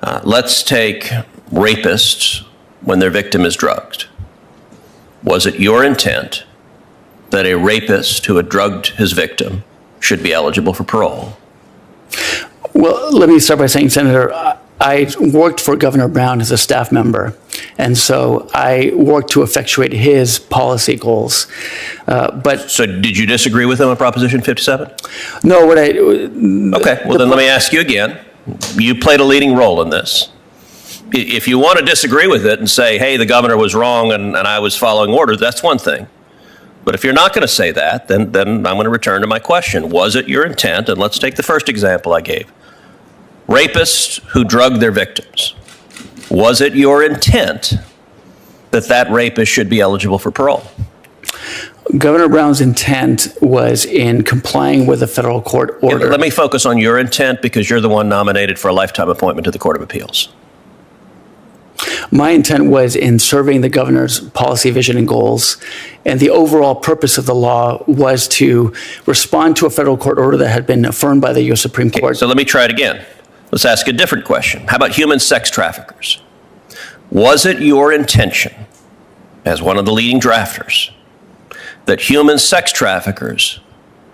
Let's take rapists when their victim is drugged. Was it your intent that a rapist who had drugged his victim should be eligible for parole? Well, let me start by saying, Senator, I worked for Governor Brown as a staff member, and so I worked to effectuate his policy goals. So did you disagree with him on Proposition 57? No, Okay, well then let me ask you again. You played a leading role in this. If you want to disagree with it and say, hey, the governor was wrong and I was following orders, that's one thing. But if you're not going to say that, then I'm going to return to my question. Was it your intent? And let's take the first example I gave. Rapists who drug their victims. Was it your intent that that rapist should be eligible for parole? Governor Brown's intent was in complying with the federal court order. Let me focus on your intent because you're the one nominated for a lifetime appointment to the Court of Appeals. My intent was in serving the governor's policy, vision, and goals, and the overall purpose of the law was to respond to a federal court order that had been affirmed by the U.S. Supreme Court. Okay, so let me try it again. Let's ask a different question. How about human sex traffickers? Was it your intention, as one of the leading drafters, that human sex traffickers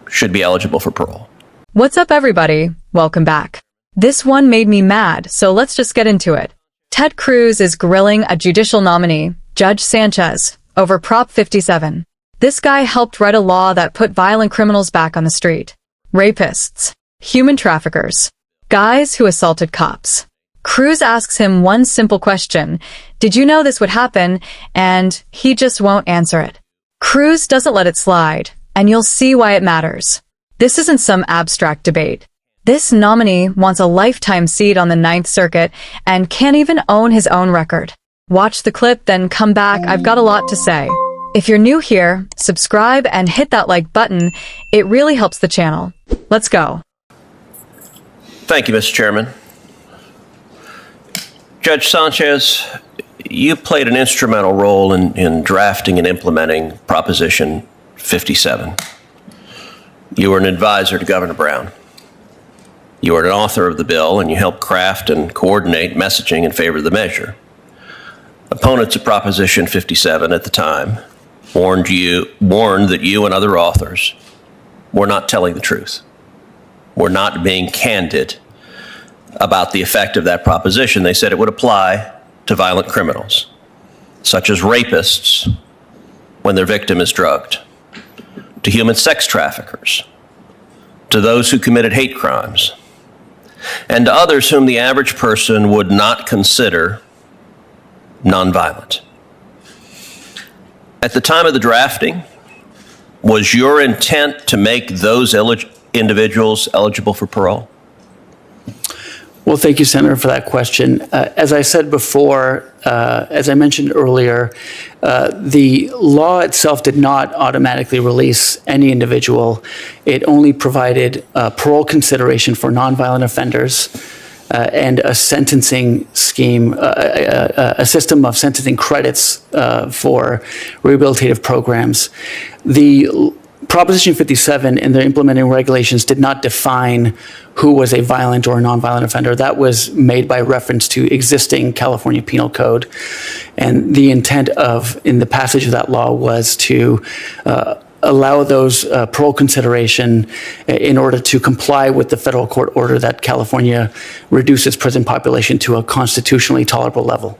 should be eligible for parole? What's up, everybody? Welcome back. This one made me mad, so let's just get into it. Ted Cruz is grilling a judicial nominee, Judge Sanchez, over Prop 57. This guy helped write a law that put violent criminals back on the street. Rapists, human traffickers, guys who assaulted cops. Cruz asks him one simple question: did you know this would happen? And he just won't answer it. Cruz doesn't let it slide, and you'll see why it matters. This isn't some abstract debate. This nominee wants a lifetime seat on the Ninth Circuit and can't even own his own record. Watch the clip, then come back. I've got a lot to say. If you're new here, subscribe and hit that like button. It really helps the channel. Let's go. Thank you, Mr. Chairman. Judge Sanchez, you played an instrumental role in drafting and implementing Proposition 57. You were an advisor to Governor Brown. You were an author of the bill, and you helped craft and coordinate messaging in favor of the measure. Opponents of Proposition 57 at the time warned that you and other authors were not telling the truth, were not being candid about the effect of that proposition. They said it would apply to violent criminals, such as rapists when their victim is drugged, to human sex traffickers, to those who committed hate crimes, and to others whom the average person would not consider nonviolent. At the time of the drafting, was your intent to make those individuals eligible for parole? Well, thank you, Senator, for that question. As I said before, as I mentioned earlier, the law itself did not automatically release any individual. It only provided parole consideration for nonviolent offenders and a sentencing scheme, a system of sentencing credits for rehabilitative programs. The Proposition 57 and the implementing regulations did not define who was a violent or a nonviolent offender. That was made by reference to existing California Penal Code. And the intent in the passage of that law was to allow those parole consideration in order to comply with the federal court order that California reduces prison population to a constitutionally tolerable level.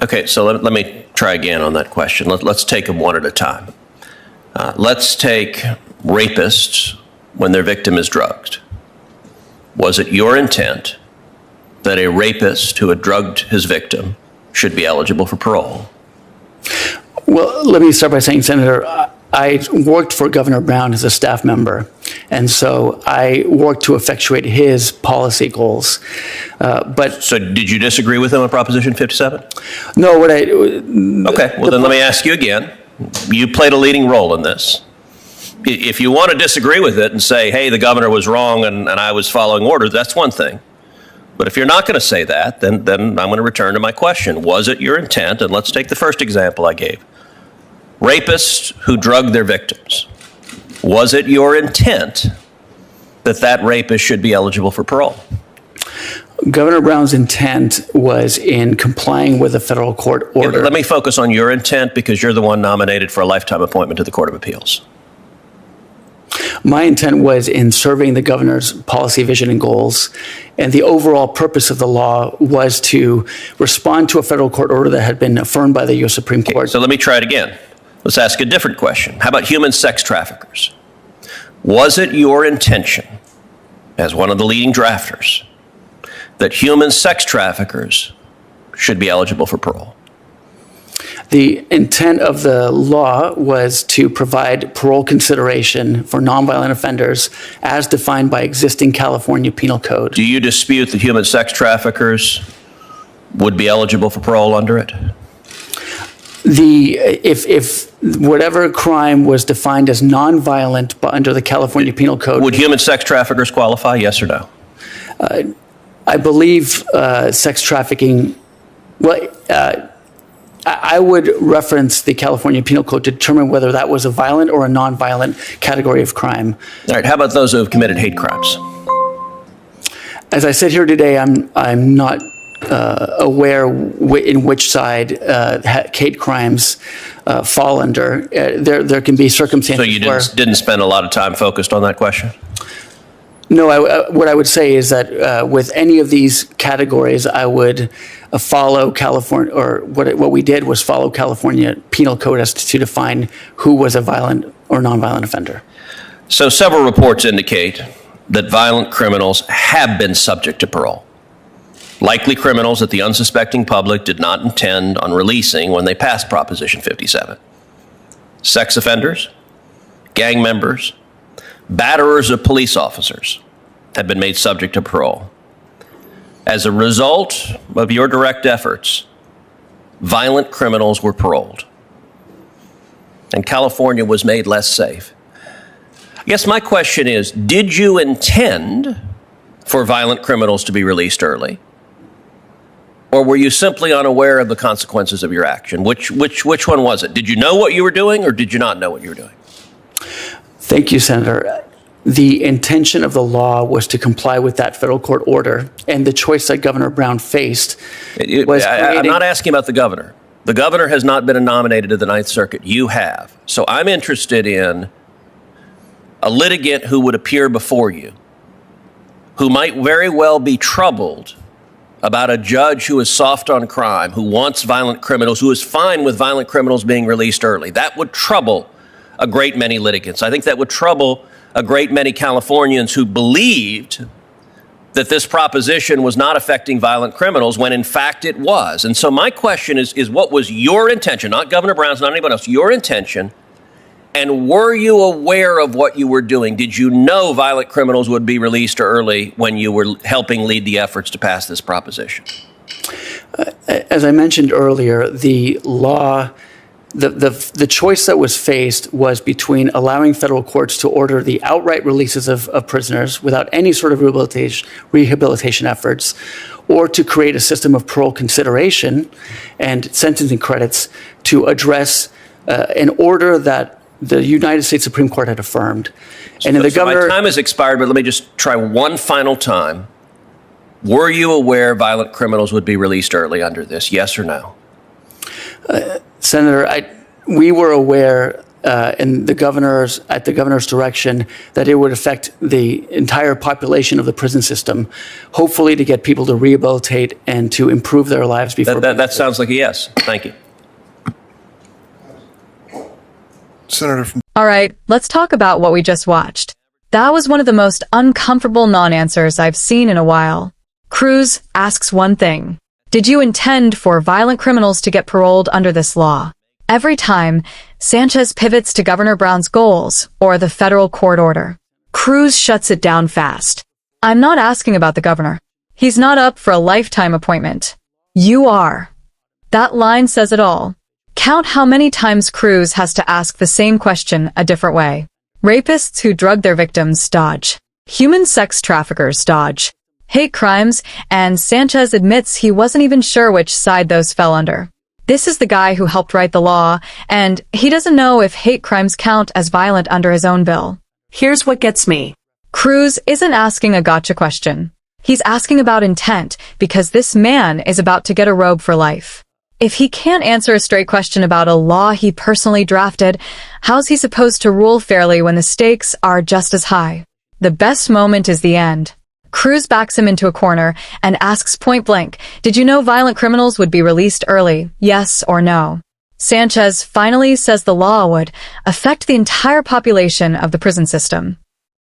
Okay, so let me try again on that question. Let's take them one at a time. Let's take rapists when their victim is drugged. Was it your intent that a rapist who had drugged his victim should be eligible for parole? Well, let me start by saying, Senator, I worked for Governor Brown as a staff member, and so I worked to effectuate his policy goals. So did you disagree with him on Proposition 57? No, Okay, well then let me ask you again. You played a leading role in this. If you want to disagree with it and say, hey, the governor was wrong and I was following orders, that's one thing. But if you're not going to say that, then I'm going to return to my question. Was it your intent? And let's take the first example I gave. Rapists who drug their victims. Was it your intent that that rapist should be eligible for parole? Governor Brown's intent was in complying with a federal court order. Let me focus on your intent because you're the one nominated for a lifetime appointment to the Court of Appeals. My intent was in serving the governor's policy, vision, and goals, and the overall purpose of the law was to respond to a federal court order that had been affirmed by the U.S. Supreme Court. So let me try it again. Let's ask a different question. How about human sex traffickers? Was it your intention, as one of the leading drafters, that human sex traffickers should be eligible for parole? The intent of the law was to provide parole consideration for nonviolent offenders as defined by existing California Penal Code. Do you dispute that human sex traffickers would be eligible for parole under it? If whatever crime was defined as nonviolent but under the California Penal Code. Would human sex traffickers qualify, yes or no? I believe sex trafficking, I would reference the California Penal Code to determine whether that was a violent or a nonviolent category of crime. All right, how about those who have committed hate crimes? As I sit here today, I'm not aware in which side hate crimes fall under. There can be circumstances. So you didn't spend a lot of time focused on that question? No, what I would say is that with any of these categories, I would follow California, or what we did was follow California Penal Code as to define who was a violent or nonviolent offender. So several reports indicate that violent criminals have been subject to parole. Likely criminals that the unsuspecting public did not intend on releasing when they passed Proposition 57. Sex offenders, gang members, batterers of police officers have been made subject to parole. As a result of your direct efforts, violent criminals were paroled, and California was made less safe. I guess my question is, did you intend for violent criminals to be released early? Or were you simply unaware of the consequences of your action? Which one was it? Did you know what you were doing, or did you not know what you were doing? Thank you, Senator. The intention of the law was to comply with that federal court order, and the choice that Governor Brown faced was I'm not asking about the governor. The governor has not been nominated to the Ninth Circuit. You have. So I'm interested in a litigant who would appear before you, who might very well be troubled about a judge who is soft on crime, who wants violent criminals, who is fine with violent criminals being released early. That would trouble a great many litigants. I think that would trouble a great many Californians who believed that this proposition was not affecting violent criminals when in fact it was. And so my question is what was your intention, not Governor Brown's, not anybody else, your intention, and were you aware of what you were doing? Did you know violent criminals would be released early when you were helping lead the efforts to pass this proposition? As I mentioned earlier, the law, the choice that was faced was between allowing federal courts to order the outright releases of prisoners without any sort of rehabilitation efforts, or to create a system of parole consideration and sentencing credits to address an order that the United States Supreme Court had affirmed. And the governor, my time has expired, but let me just try one final time. Were you aware violent criminals would be released early under this, yes or no? Senator, we were aware at the governor's direction that it would affect the entire population of the prison system, hopefully to get people to rehabilitate and to improve their lives before. That sounds like a yes. Thank you. Senator from All right, let's talk about what we just watched. That was one of the most uncomfortable non-answers I've seen in a while. Cruz asks one thing. Did you intend for violent criminals to get paroled under this law? Every time, Sanchez pivots to Governor Brown's goals or the federal court order. Cruz shuts it down fast. I'm not asking about the governor. He's not up for a lifetime appointment. You are. That line says it all. Count how many times Cruz has to ask the same question a different way. Rapists who drug their victims dodge. Human sex traffickers dodge. Hate crimes, and Sanchez admits he wasn't even sure which side those fell under. This is the guy who helped write the law, and he doesn't know if hate crimes count as violent under his own bill. Here's what gets me. Cruz isn't asking a gotcha question. He's asking about intent because this man is about to get a robe for life. If he can't answer a straight question about a law he personally drafted, how's he supposed to rule fairly when the stakes are just as high? The best moment is the end. Cruz backs him into a corner and asks point blank, did you know violent criminals would be released early? Yes or no? Sanchez finally says the law would affect the entire population of the prison system.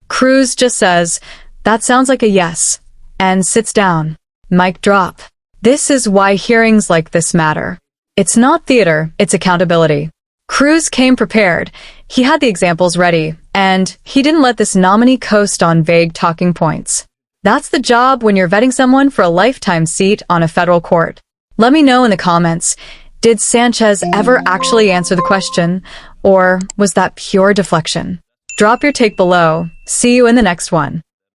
Cruz just says, that sounds like a yes, and sits down. Mic drop. This is why hearings like this matter. It's not theater, it's accountability. Cruz came prepared. He had the examples ready, and he didn't let this nominee coast on vague talking points. That's the job when you're vetting someone for a lifetime seat on a federal court. Let me know in the comments, did Sanchez ever actually answer the question, or was that pure deflection? Drop your take below. See you in the next one.